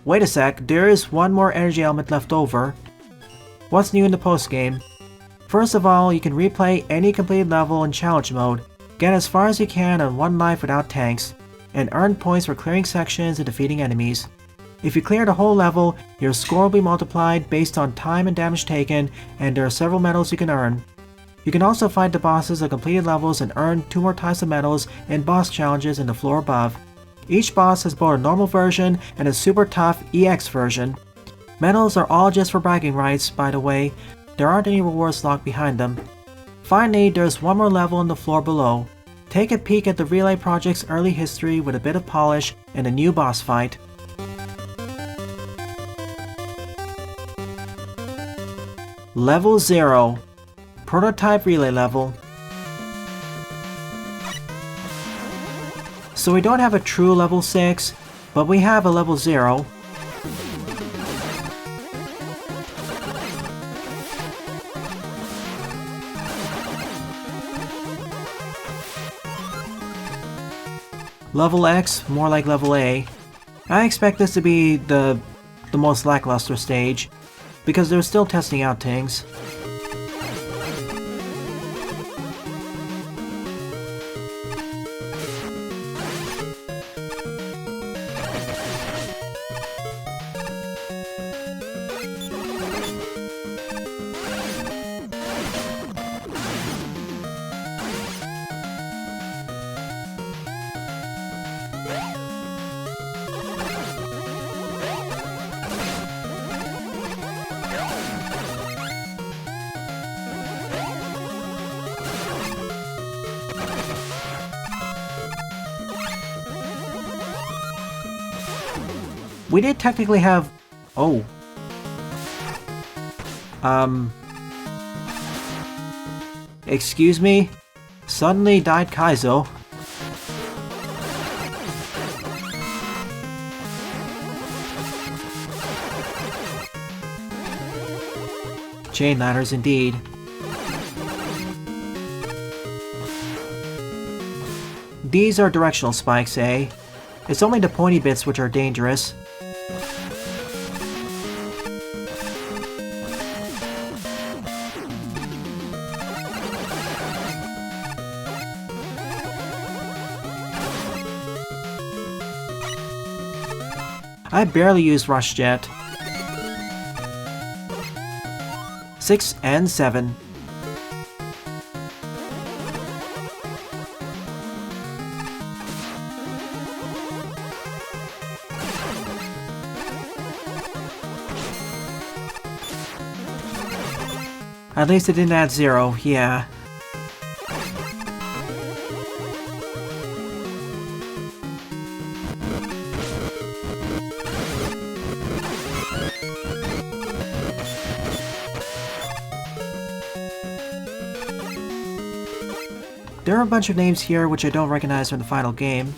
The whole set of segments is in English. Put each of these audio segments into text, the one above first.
Wait a sec, there is one more energy element left over. What's new in the postgame? First of all, you can replay any completed level in challenge mode, get as far as you can on one life without tanks, and earn points for clearing sections and defeating enemies. If you clear the whole level, your score will be multiplied based on time and damage taken, and there are several medals you can earn. You can also fight the bosses of completed levels and earn 2 more types of medals in boss challenges in the floor above. Each boss has both a normal version and a super tough EX version. Medals are all just for bragging rights, by the way. There aren't any rewards locked behind them. Finally, there's one more level on the floor below. Take a peek at the Relay Project's early history with a bit of polish and a new boss fight. Level 0. Prototype Relay level. So we don't have a true level 6, but we have a level 0. Level X, more like level A. I expect this to be the most lackluster stage, because they're still testing out things. We did technically have... Oh. Excuse me? Suddenly died Kaizo. Chain ladders indeed. These are directional spikes, eh? It's only the pointy bits which are dangerous. I barely use Rush Jet. 6 and 7. At least it didn't add 0, yeah. There are a bunch of names here which I don't recognize from the final game.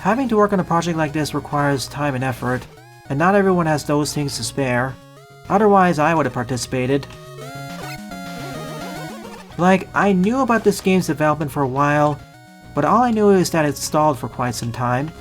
Having to work on a project like this requires time and effort, and not everyone has those things to spare. Otherwise, I would have participated. Like, I knew about this game's development for a while, but all I knew is that it stalled for quite some time.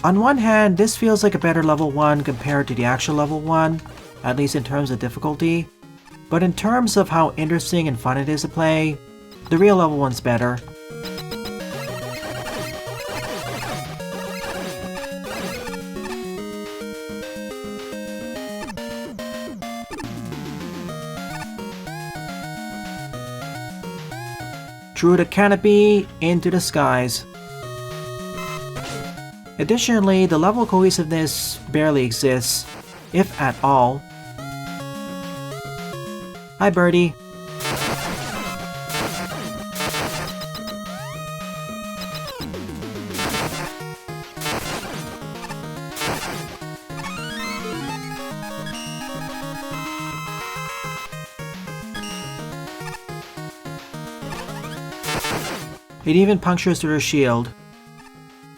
On one hand, this feels like a better level 1 compared to the actual level 1, at least in terms of difficulty, but in terms of how interesting and fun it is to play, the real level 1's better. Through the canopy, into the skies. Additionally, the level cohesiveness barely exists, if at all. Hi, Birdie. It even punctures through their shield.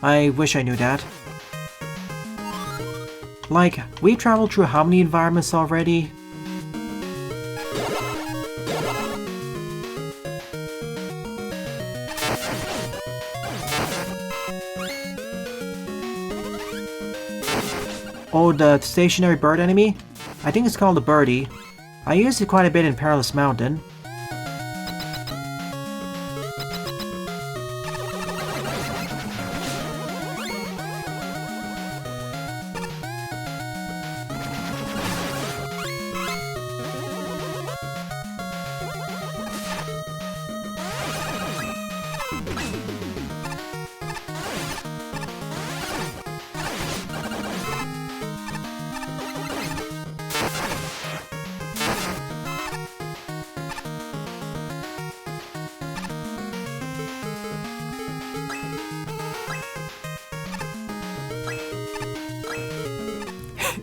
I wish I knew that. Like, we've traveled through how many environments already? Oh, the stationary bird enemy? I think it's called a birdie. I used it quite a bit in Perilous Mountain.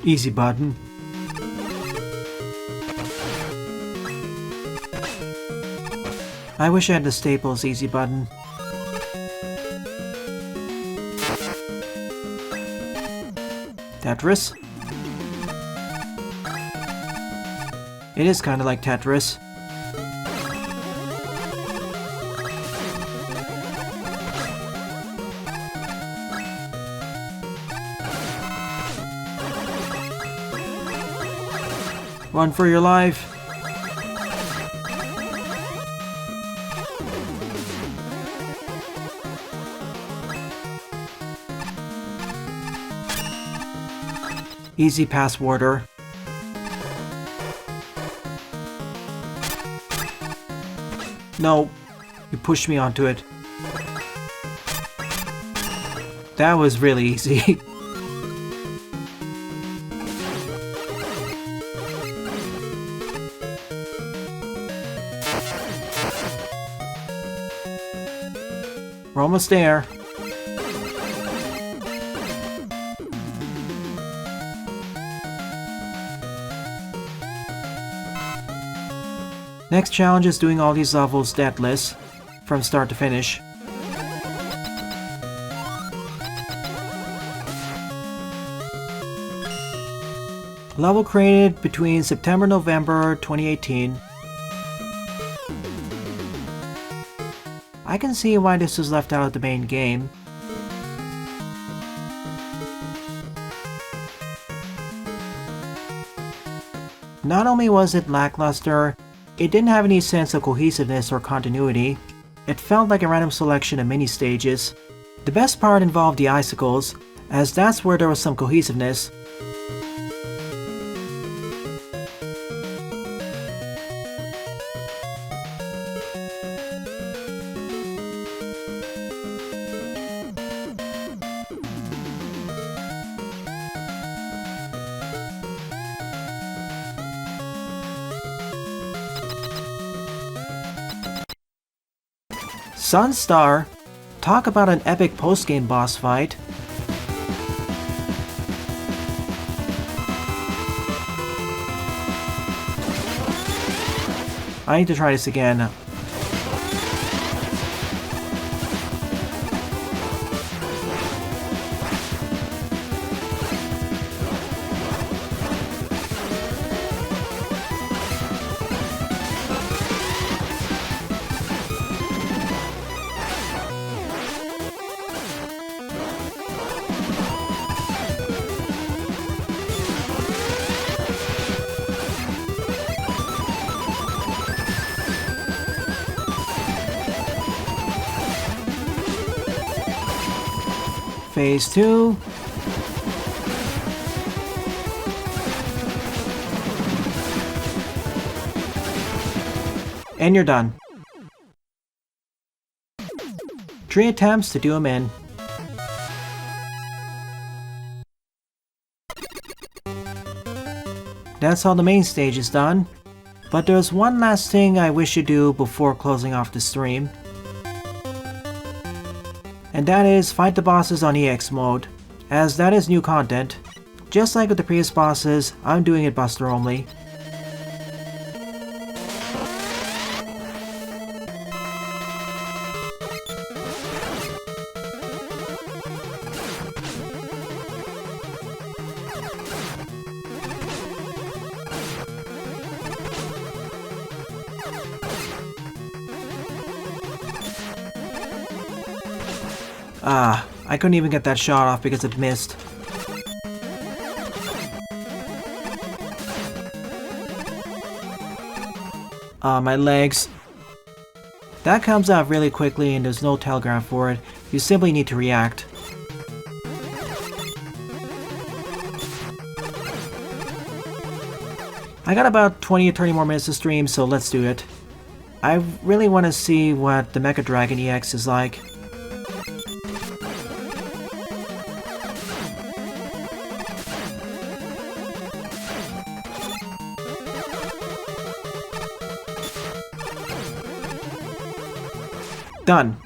Easy button. I wish I had the Staples easy button. Tetris? It is kinda like Tetris. Run for your life. Easy pass warder. No, you pushed me onto it. That was really easy. We're almost there. Next challenge is doing all these levels deathless, from start to finish. Level created between September and November 2018. I can see why this was left out of the main game. Not only was it lackluster, it didn't have any sense of cohesiveness or continuity. It felt like a random selection of mini-stages. The best part involved the icicles, as that's where there was some cohesiveness. Sunstar? Talk about an epic post-game boss fight. I need to try this again. Phase 2. And you're done. 3 attempts to do him in. That's how the main stage is done. But there's one last thing I wish to do before closing off the stream. And that is fight the bosses on EX mode, as that is new content. Just like with the previous bosses, I'm doing it Buster only. I couldn't even get that shot off because it missed. My legs. That comes out really quickly and there's no telegraph for it. You simply need to react. I got about 20 or 30 more minutes to stream, so let's do it. I really want to see what the Mecha Dragon EX is like. Done.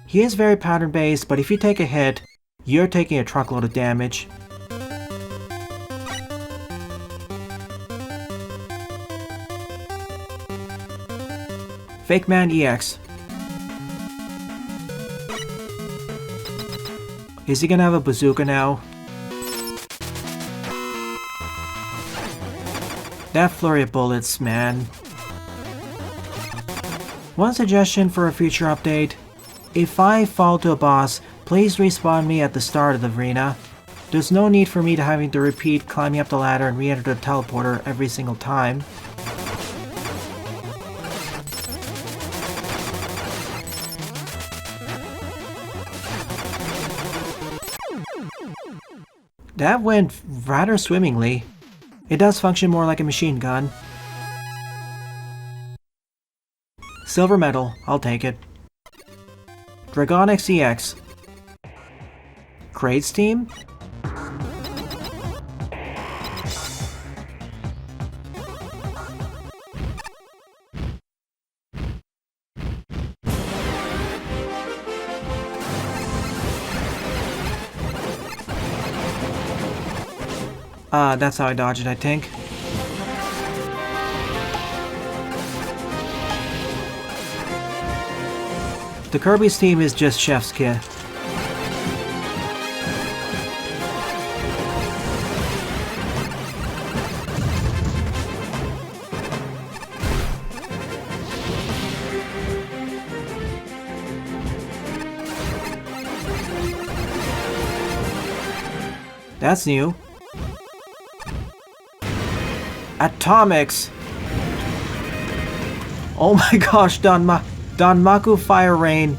He is very pattern-based, but if you take a hit, you're taking a truckload of damage. Fake Man EX. Is he gonna have a bazooka now? That flurry of bullets, man. One suggestion for a future update. If I fall to a boss, please respawn me at the start of the arena. There's no need for me to having to repeat climbing up the ladder and re-enter the teleporter every single time. That went rather swimmingly. It does function more like a machine gun. Silver medal, I'll take it. Dragonix EX. Crates team? That's how I dodge it, I think. The Kirby's team is just chef's kiss. That's new. Atomics! Oh my gosh, Danmaku Fire Rain.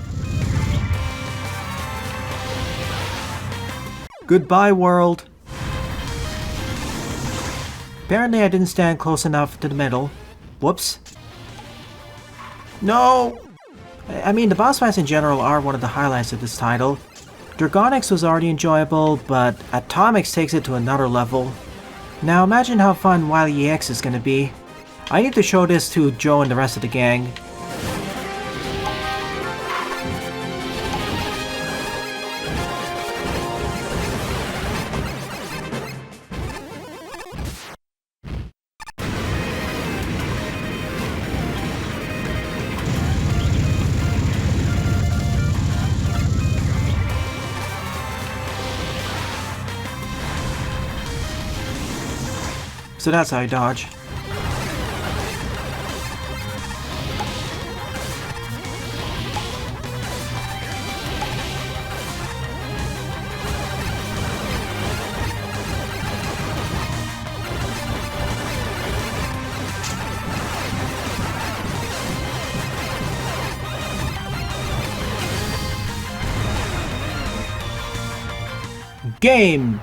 Goodbye, world. Apparently I didn't stand close enough to the middle. Whoops. No! I mean, the boss fights in general are one of the highlights of this title. Dragonix was already enjoyable, but Atomics takes it to another level. Now imagine how fun Wily EX is gonna be. I need to show this to Joe and the rest of the gang. So that's how I dodge. Game!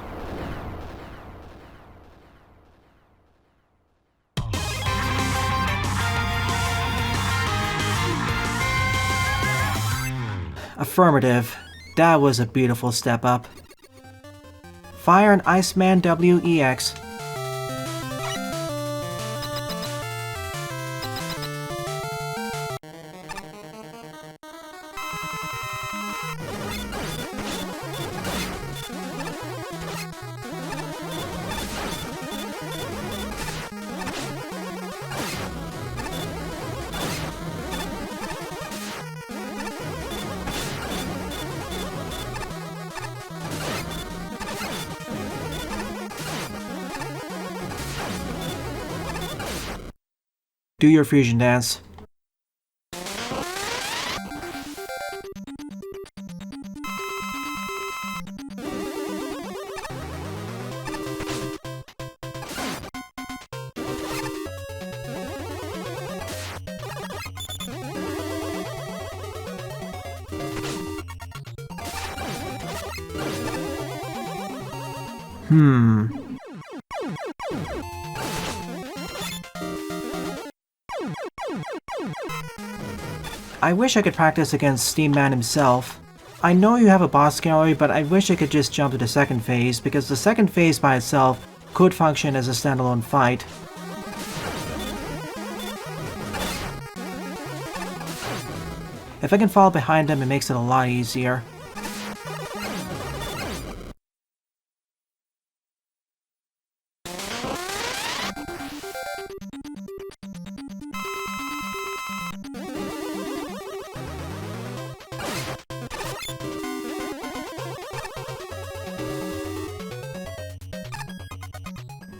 Affirmative. That was a beautiful step up. Fire and Iceman WEX. Do your fusion dance. I wish I could practice against Steam Man himself. I know you have a boss gallery, but I wish I could just jump to the second phase, because the second phase by itself could function as a standalone fight. If I can fall behind him, it makes it a lot easier.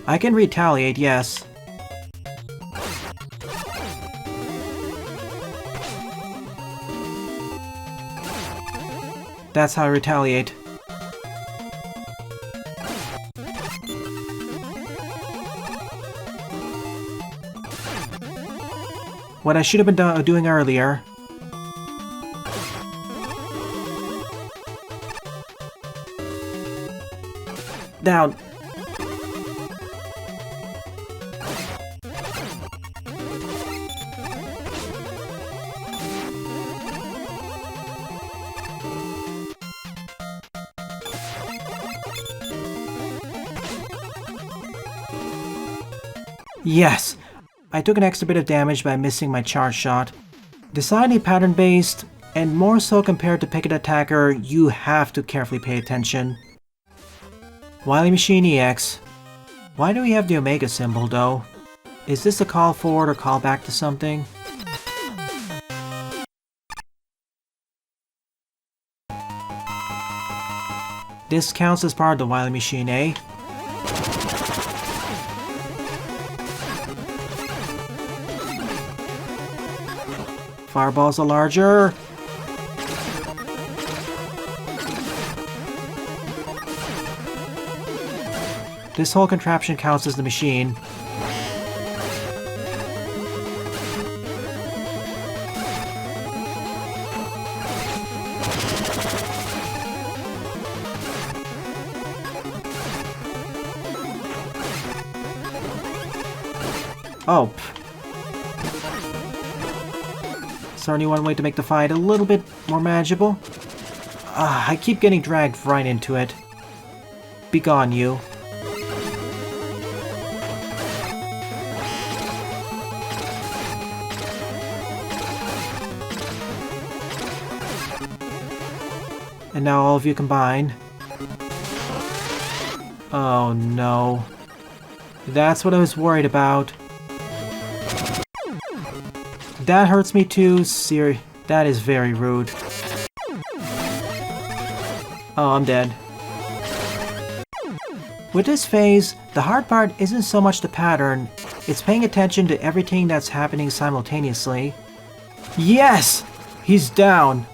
I can retaliate, yes. That's how I retaliate. What I should have been doing earlier. Down. Yes! I took an extra bit of damage by missing my charge shot. Decidedly pattern-based, and more so compared to Pickettacker, you have to carefully pay attention. Wily Machine EX. Why do we have the Omega symbol, though? Is this a call forward or call back to something? This counts as part of the Wily Machine, eh? Fireballs are larger. This whole contraption counts as the machine. Oh. Certainly one way to make the fight a little bit more manageable. I keep getting dragged right into it. Be gone, you. And now all of you combine. Oh no. That's what I was worried about. That hurts me too, Siri. That is very rude. Oh, I'm dead. With this phase, the hard part isn't so much the pattern, it's paying attention to everything that's happening simultaneously. Yes! He's down!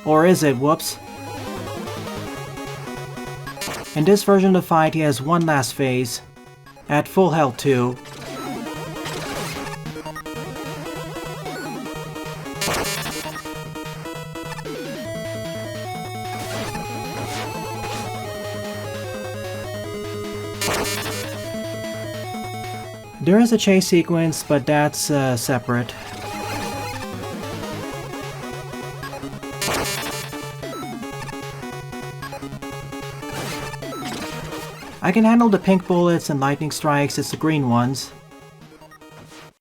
Or is it? Whoops. In this version of the fight, he has one last phase. At full health too. There is a chase sequence, but that's separate. I can handle the pink bullets and lightning strikes, it's the green ones,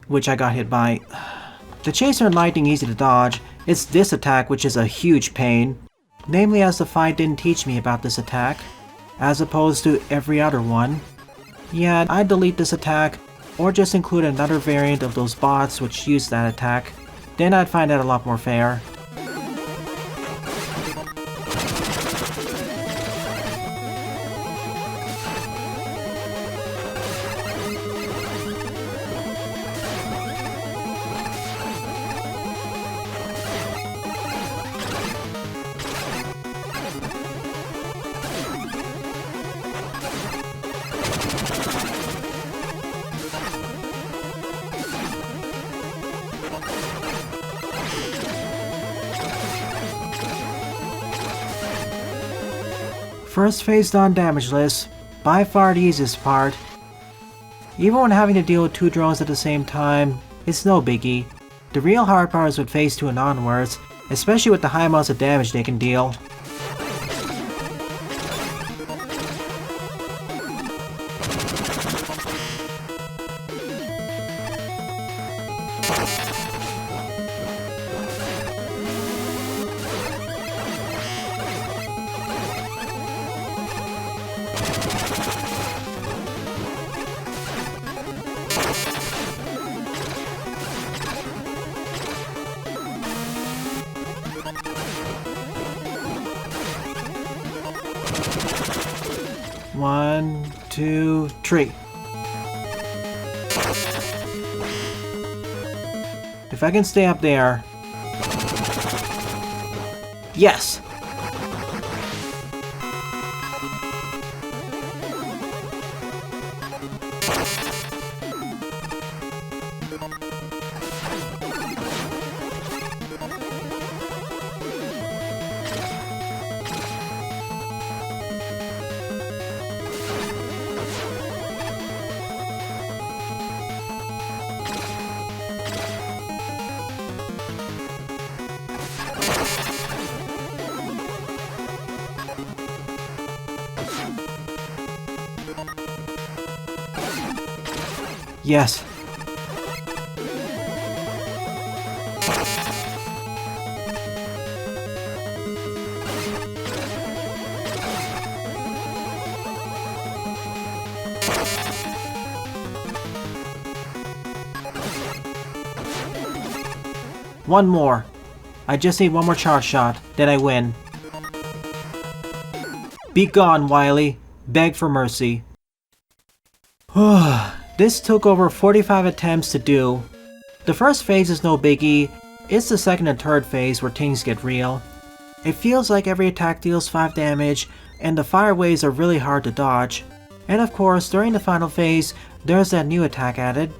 which I got hit by. The chaser and lightning easy to dodge, it's this attack which is a huge pain. Namely as the fight didn't teach me about this attack, as opposed to every other one. Yeah, I'd delete this attack, or just include another variant of those bots which use that attack. Then I'd find it a lot more fair. First phase done damageless, by far the easiest part. Even when having to deal with 2 drones at the same time, it's no biggie. The real hard part is with phase 2 and onwards, especially with the high amounts of damage they can deal. One, two, three. If I can stay up there. Yes! Yes. One more. I just need one more charge shot, then I win. Be gone, Wily. Beg for mercy. This took over 45 attempts to do. The first phase is no biggie, it's the second and third phase where things get real. It feels like every attack deals 5 damage, and the fire waves are really hard to dodge. And of course, during the final phase, there's that new attack added,